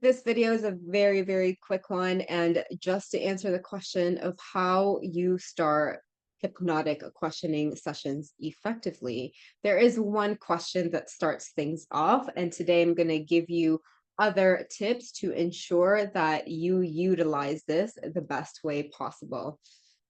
This video is a very, very quick one. And just to answer the question of how you start hypnotic questioning sessions effectively, there is one question that starts things off. And today I'm going to give you other tips to ensure that you utilize this the best way possible.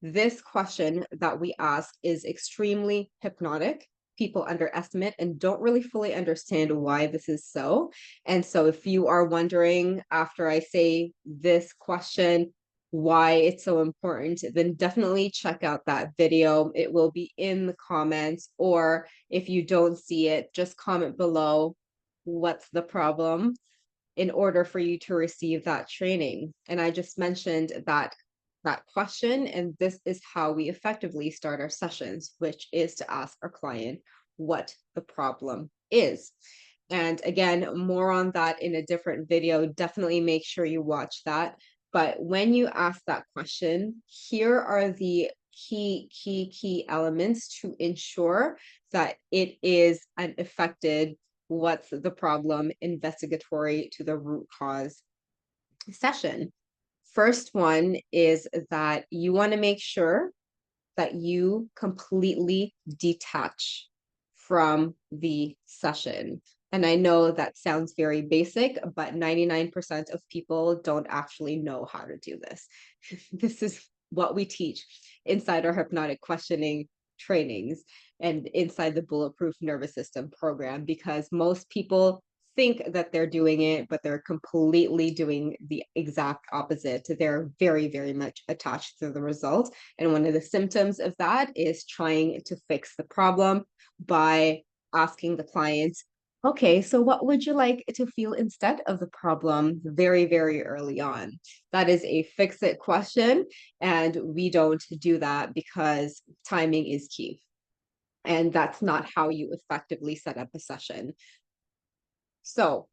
This question that we ask is extremely hypnotic. People underestimate and don't really fully understand why this is so. And so, if you are wondering after I say this question, why it's so important, then definitely check out that video. It will be in the comments, or if you don't see it, just comment below what's the problem in order for you to receive that training. And I just mentioned that question, and this is how we effectively start our sessions, which is to ask our client what the problem is. And again, more on that in a different video. Definitely make sure you watch that. But when you ask that question, here are the key elements to ensure that it is an affected what's the problem investigatory to the root cause session. First one is that you want to make sure that you completely detach from the session. And I know that sounds very basic, but 99% of people don't actually know how to do this. This is what we teach inside our hypnotic questioning trainings and inside the Bulletproof Nervous System program, because most people think that they're doing it, but they're completely doing the exact opposite. They're very, very much attached to the result. And one of the symptoms of that is trying to fix the problem by asking the client, okay, so what would you like to feel instead of the problem very, very early on? That is a fix it question. And we don't do that because timing is key. And that's not how you effectively set up a session. So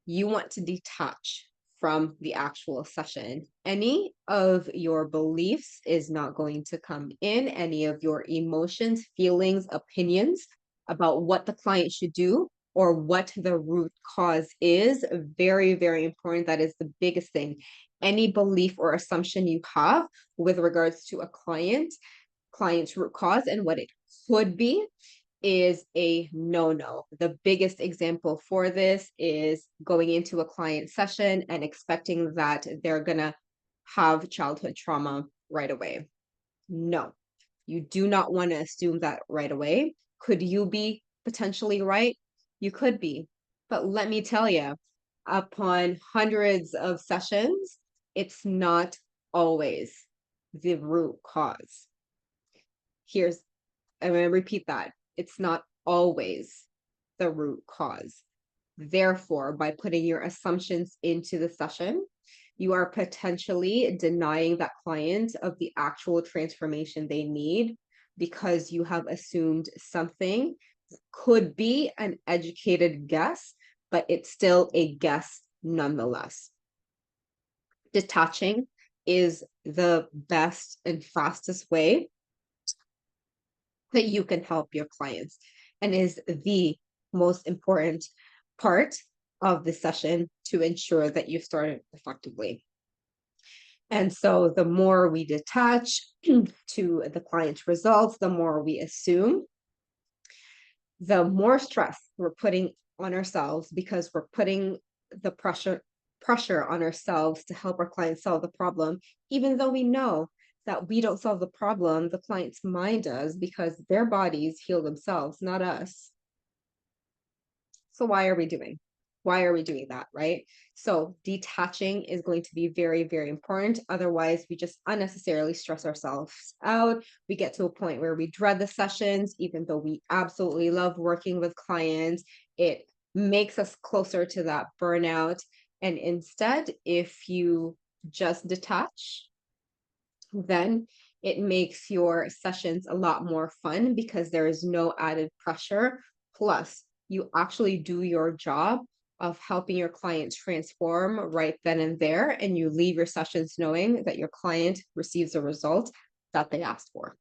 you want to detach from the actual session. Any of your beliefs is not going to come in, any of your emotions, feelings, opinions about what the client should do or what the root cause is. Very, very important. That is the biggest thing. Any belief or assumption you have with regards to a client's root cause and what it could be is a no-no. The biggest example for this is going into a client session and expecting that they're going to have childhood trauma right away. No, you do not want to assume that right away. Could you be potentially right? You could be. But let me tell you, upon hundreds of sessions, it's not always the root cause. Here's I'm going to repeat that. It's not always the root cause. Therefore, by putting your assumptions into the session, you are potentially denying that client of the actual transformation they need because you have assumed something could be an educated guess, but it's still a guess nonetheless. Detaching is the best and fastest way that you can help your clients and is the most important part of the session to ensure that you start it effectively. And so the more we detach to the client's results, the more we assume, the more stress we're putting on ourselves because we're putting the pressure on ourselves to help our clients solve the problem, even though we know that we don't solve the problem, the client's mind does because their bodies heal themselves, not us. So why are we doing? Why are we doing that, right? So detaching is going to be very, very important. Otherwise, we just unnecessarily stress ourselves out. We get to a point where we dread the sessions, even though we absolutely love working with clients. It makes us closer to that burnout. And instead, if you just detach, then it makes your sessions a lot more fun because there is no added pressure. Plus, you actually do your job of helping your client transform right then and there, and you leave your sessions knowing that your client receives a result that they asked for.